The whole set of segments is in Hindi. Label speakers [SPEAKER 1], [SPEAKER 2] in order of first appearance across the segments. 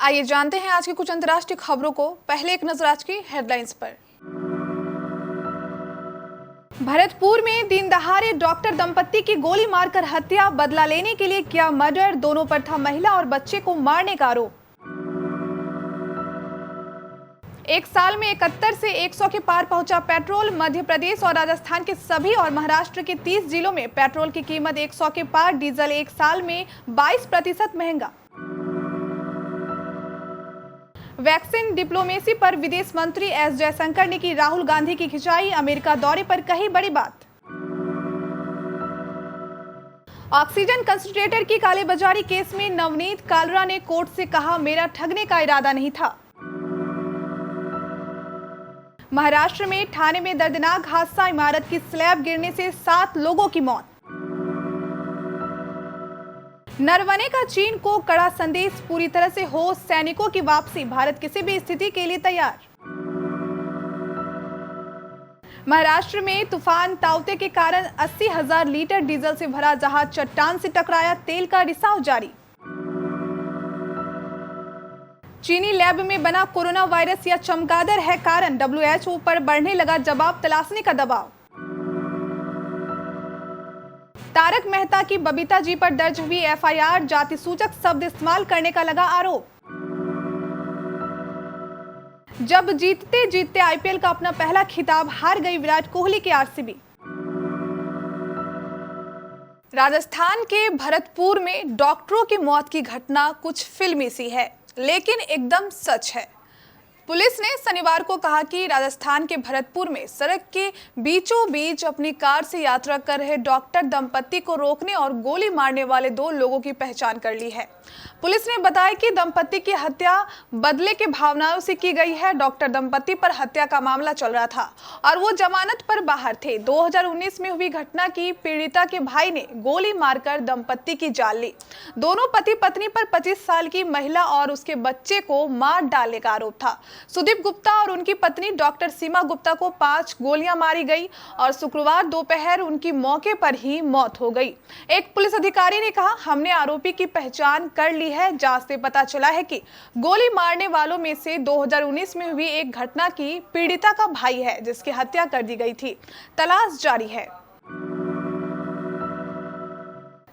[SPEAKER 1] आइए जानते हैं आज की कुछ अंतर्राष्ट्रीय खबरों को। पहले एक नजर आज की हेडलाइंस पर। भरतपुर में दिन दहाड़े डॉक्टर दंपत्ति की गोली मारकर हत्या, बदला लेने के लिए किया मर्डर। दोनों पर था महिला और बच्चे को मारने का आरोप। एक साल में 71 से 100 के पार पहुंचा पेट्रोल। मध्य प्रदेश और राजस्थान के सभी और महाराष्ट्र के 30 जिलों में पेट्रोल की कीमत 100 के पार। डीजल एक साल में 22% महंगा। वैक्सीन डिप्लोमेसी पर विदेश मंत्री एस जयशंकर ने की राहुल गांधी की खिंचाई। अमेरिका दौरे पर कही बड़ी बात। ऑक्सीजन कंसंट्रेटर की कालेबाजारी केस में नवनीत कालरा ने कोर्ट से कहा, मेरा ठगने का इरादा नहीं था। महाराष्ट्र में ठाणे में दर्दनाक हादसा, इमारत की स्लैब गिरने से 7 लोगों की मौत। नरवणे का चीन को कड़ा संदेश, पूरी तरह से हो सैनिकों की वापसी, भारत किसी भी स्थिति के लिए तैयार। महाराष्ट्र में तूफान ताउते के कारण 80,000 लीटर डीजल से भरा जहाज चट्टान से टकराया, तेल का रिसाव जारी। चीनी लैब में बना कोरोना वायरस या चमगादड़ है कारण, WHO पर बढ़ने लगा जवाब तलाशने का दबाव। तारक मेहता की बबीता जी पर दर्ज हुई FIR, जाति सूचक शब्द इस्तेमाल करने का लगा आरोप। जब जीतते जीतते IPL का अपना पहला खिताब हार गई विराट कोहली की RCB। राजस्थान के भरतपुर में डॉक्टरों की मौत की घटना कुछ फिल्मी सी है, लेकिन एकदम सच है। पुलिस ने शनिवार को कहा कि राजस्थान के भरतपुर में सड़क के बीचों बीच अपनी कार से यात्रा कर रहे डॉक्टर दंपत्ति को रोकने और गोली मारने वाले 2 लोगों की पहचान कर ली है। पुलिस ने बताया कि दंपत्ति की हत्या बदले के भावनाओं से की गई है। डॉक्टर दंपत्ति पर हत्या का मामला चल रहा था और वो जमानत पर बाहर थे। 2019 में हुई घटना की पीड़िता के भाई ने गोली मारकर दंपत्ति की जान ली। दोनों पति पत्नी पर 25 साल की महिला और उसके बच्चे को मार डालने का आरोप था। सुदीप गुप्ता और उनकी पत्नी डॉक्टर सीमा गुप्ता को 5 गोलियां मारी गई और शुक्रवार दोपहर उनकी मौके पर ही मौत हो गई। एक पुलिस अधिकारी ने कहा, हमने आरोपी की पहचान कर ली है। जांच से पता चला है कि गोली मारने वालों में से 2019 में हुई एक घटना की पीड़िता का भाई है, जिसकी हत्या कर दी गई थी। तलाश जारी है।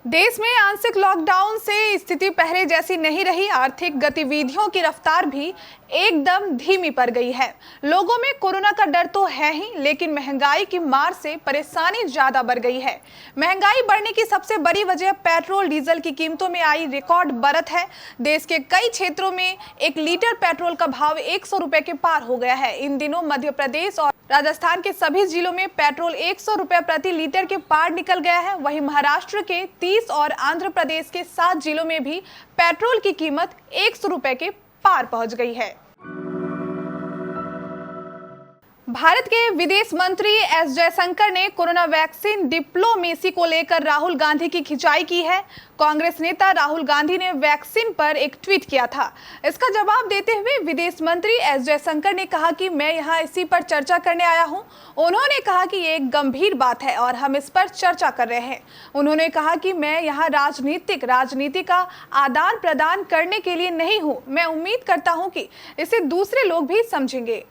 [SPEAKER 1] देश में आंशिक लॉकडाउन से स्थिति पहले जैसी नहीं रही। आर्थिक गतिविधियों की रफ्तार भी एकदम धीमी पड़ गई है। लोगों में कोरोना का डर तो है ही, लेकिन महंगाई की मार से परेशानी ज्यादा बढ़ गई है। महंगाई बढ़ने की सबसे बड़ी वजह पेट्रोल डीजल की कीमतों में आई रिकॉर्ड बढ़त है। देश के कई क्षेत्रों में 1 लीटर पेट्रोल का भाव 100 रुपए के पार हो गया है। इन दिनों मध्य प्रदेश और राजस्थान के सभी जिलों में पेट्रोल 100 रुपए प्रति लीटर के पार निकल गया है। वहीं महाराष्ट्र के 30 और आंध्र प्रदेश के 7 जिलों में भी पेट्रोल की कीमत 100 रुपए के पार पहुंच गई है। भारत के विदेश मंत्री एस जयशंकर ने कोरोना वैक्सीन डिप्लोमेसी को लेकर राहुल गांधी की खिंचाई की है। कांग्रेस नेता राहुल गांधी ने वैक्सीन पर एक ट्वीट किया था। इसका जवाब देते हुए विदेश मंत्री एस जयशंकर ने कहा कि मैं यहां इसी पर चर्चा करने आया हूं। उन्होंने कहा कि ये एक गंभीर बात है और हम इस पर चर्चा कर रहे हैं। उन्होंने कहा कि मैं यहां राजनीति का आदान प्रदान करने के लिए नहीं हूं। मैं उम्मीद करता हूं कि इसे दूसरे लोग भी समझेंगे।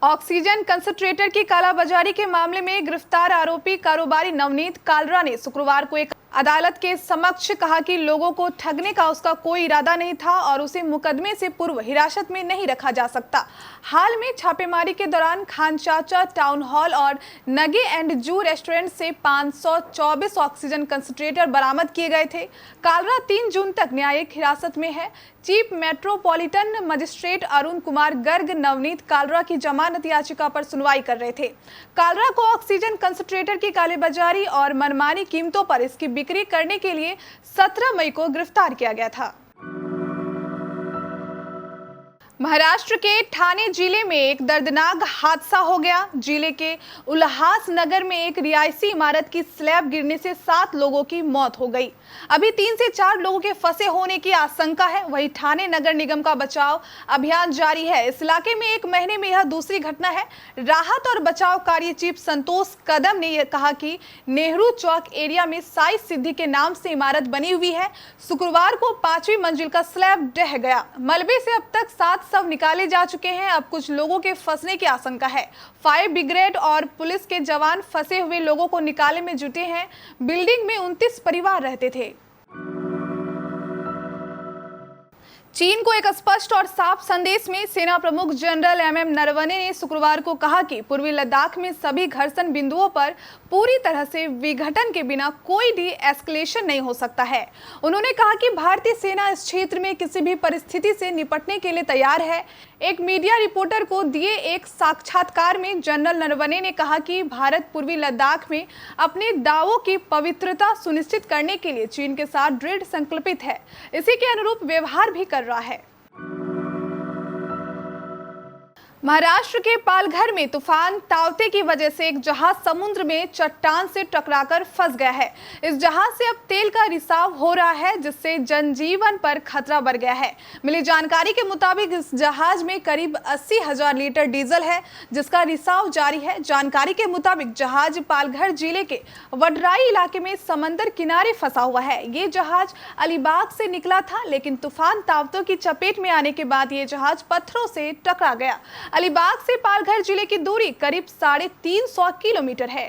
[SPEAKER 1] ऑक्सीजन कंसंट्रेटर की कालाबाजारी के मामले में गिरफ्तार आरोपी कारोबारी नवनीत कालरा ने शुक्रवार को एक अदालत के समक्ष कहा कि लोगों को ठगने का उसका कोई इरादा नहीं था और उसे मुकदमे से पूर्व हिरासत में नहीं रखा जा सकता। हाल में छापेमारी के दौरान खानचाचा टाउन हॉल और नगे एंड जू रेस्टोरेंट से 524 ऑक्सीजन कंसंट्रेटर बरामद किए गए थे। कालरा 3 जून तक न्यायिक हिरासत में है। Chief metropolitan magistrate Arun Kumar Garg Navneet Kalra की जमानत याचिका पर सुनवाई कर रहे थे। कालरा को ऑक्सीजन कंसंट्रेटर की कालेबाजारी और मनमानी कीमतों पर इसकी बिक्री करने के लिए 17 मई को गिरफ्तार किया गया था। महाराष्ट्र के ठाणे जिले में एक दर्दनाक हादसा हो गया। जिले के उल्हास नगर में एक रिहायशी इमारत की स्लैब गिरने से 7 लोगों की मौत हो गई। अभी 3 से 4 लोगों के फंसे होने की आशंका है। वहीं ठाणे नगर निगम का बचाव अभियान जारी है। इस इलाके में एक महीने में यह दूसरी घटना है। राहत और बचाव कार्य चीफ संतोष कदम ने यह कहा कि नेहरू चौक एरिया में साई सिद्धि के नाम से इमारत बनी हुई है। शुक्रवार को 5वीं मंजिल का स्लैब ढह गया। मलबे से अब तक 7 शव निकाले जा चुके हैं। अब कुछ लोगों के फंसने की आशंका है। फायर ब्रिगेड और पुलिस के जवान फंसे हुए लोगों को निकालने में जुटे हैं। बिल्डिंग में 29 परिवार रहते थे। चीन को एक स्पष्ट और साफ संदेश में सेना प्रमुख जनरल एमएम नरवणे ने शुक्रवार को कहा कि पूर्वी लद्दाख में सभी घर्षण बिंदुओं पर पूरी तरह से विघटन के बिना कोई डी एस्केलेशन नहीं हो सकता है। उन्होंने कहा कि भारतीय सेना इस क्षेत्र में किसी भी परिस्थिति से निपटने के लिए तैयार है। एक मीडिया रिपोर्टर को दिए एक साक्षात्कार में जनरल नरवणे ने कहा कि भारत पूर्वी लद्दाख में अपने दावों की पवित्रता सुनिश्चित करने के लिए चीन के साथ दृढ़ संकल्पित है। इसी के अनुरूप व्यवहार भी कर रहा है। महाराष्ट्र के पालघर में तूफान तावते की वजह से एक जहाज समुद्र में चट्टान से टकराकर फंस गया है। इस जहाज से अब तेल का रिसाव हो रहा है, जिससे जनजीवन पर खतरा बढ़ गया है। मिली जानकारी के मुताबिक इस जहाज में करीब 80,000 लीटर डीजल है, जिसका रिसाव जारी है। जानकारी के मुताबिक जहाज पालघर जिले के वडराई इलाके में समंदर किनारे फंसा हुआ है। ये जहाज अलीबाग से निकला था, लेकिन तूफान तावतों की चपेट में आने के बाद ये जहाज पत्थरों से टकरा गया। अलीबाग से पालघर जिले की दूरी करीब 350 किलोमीटर है।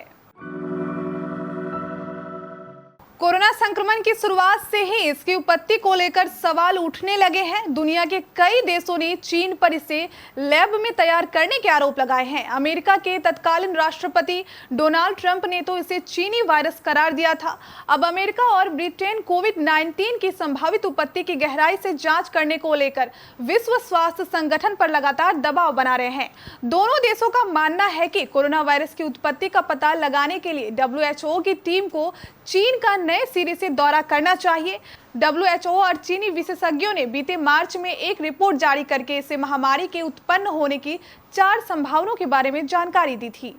[SPEAKER 1] कोरोना संक्रमण की शुरुआत से ही इसकी उत्पत्ति को लेकर सवाल उठने लगे हैं। दुनिया के कई देशों ने चीन पर इसे लैब में तैयार करने के आरोप लगाए हैं। अमेरिका के तत्कालीन राष्ट्रपति डोनाल्ड ट्रंप ने तो इसे चीनी वायरस करार दिया था। अब अमेरिका और ब्रिटेन कोविड-19 की संभावित उत्पत्ति की गहराई से जांच करने को लेकर विश्व स्वास्थ्य संगठन पर लगातार दबाव बना रहे हैं। दोनों देशों का मानना है कि कोरोना वायरस की उत्पत्ति का पता लगाने के लिए WHO की टीम को चीन का नए सिरे से दौरा करना चाहिए। WHO और चीनी विशेषज्ञों ने बीते मार्च में एक रिपोर्ट जारी करके इसे महामारी के उत्पन्न होने की 4 संभावनाओं के बारे में जानकारी दी थी।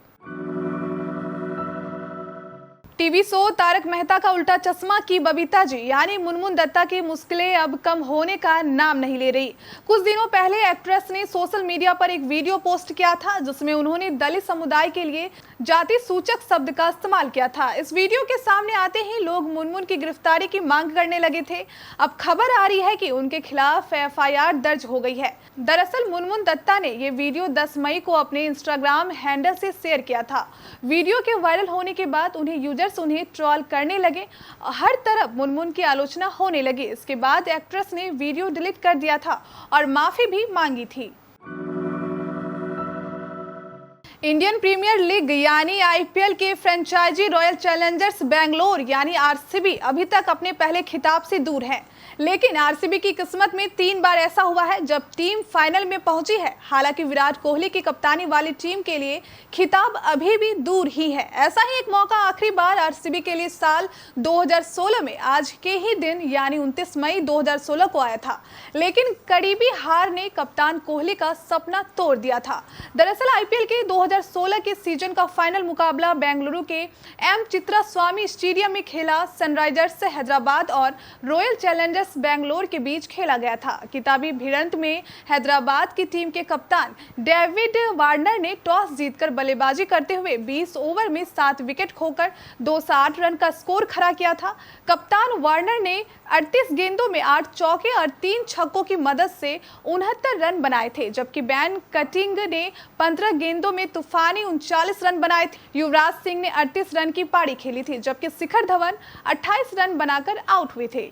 [SPEAKER 1] टीवी शो तारक मेहता का उल्टा चश्मा की बबीता जी यानी मुनमुन दत्ता की मुश्किलें अब कम होने का नाम नहीं ले रही। कुछ दिनों पहले एक्ट्रेस ने सोशल मीडिया पर एक वीडियो पोस्ट किया था, जिसमें उन्होंने दलित समुदाय के लिए जाति सूचक शब्द का इस्तेमाल किया था। इस वीडियो के सामने आते ही लोग मुनमुन की गिरफ्तारी की मांग करने लगे थे। अब खबर आ रही है कि उनके खिलाफ FIR दर्ज हो गई है। दरअसल मुनमुन दत्ता ने ये वीडियो 10 मई को अपने इंस्टाग्राम हैंडल से शेयर किया था। वीडियो के वायरल होने के बाद उन्हें ट्रोल करने लगे। हर तरफ मुनमुन की आलोचना होने लगी। इसके बाद एक्ट्रेस ने वीडियो डिलीट कर दिया था और माफी भी मांगी थी। इंडियन प्रीमियर लीग यानी IPL के फ्रेंचाइजी रॉयल चैलेंजर्स बेंगलोर यानी RCB अभी तक अपने पहले खिताब से दूर है। लेकिन RCB की किस्मत में 3 बार ऐसा हुआ है जब टीम फाइनल में पहुंची है। हालांकि विराट कोहली की कप्तानी वाली टीम के लिए खिताब अभी भी दूर ही है। ऐसा ही एक मौका आखिरी बार RCB के लिए साल 2016 में आज के ही दिन यानी 29 मई 2016 को आया था, लेकिन करीबी हार ने कप्तान कोहली का सपना तोड़ दिया था। दरअसल IPL के 2016 के सीजन का फाइनल मुकाबला बेंगलुरु के M चित्रास्वामी स्टेडियम में खेला। सनराइजर्स हैदराबाद और रॉयल चैलेंजर्स बेंगलोर के बीच खेला गया था। किताबी भिड़ंत में हैदराबाद की टीम के कप्तान डेविड वार्नर ने टॉस जीतकर बल्लेबाजी करते हुए 20 ओवर में 7 विकेट खोकर 208 रन का स्कोर खड़ा किया था। कप्तान वार्नर ने 38 गेंदों में 8 चौके और 3 छक्कों की मदद से 69 रन बनाए थे, जबकि बैन कटिंग ने 15 गेंदों में तूफानी 39 रन बनाए थे। युवराज सिंह ने 38 रन की पारी खेली थी, जबकि शिखर धवन 28 रन बनाकर आउट हुए थे।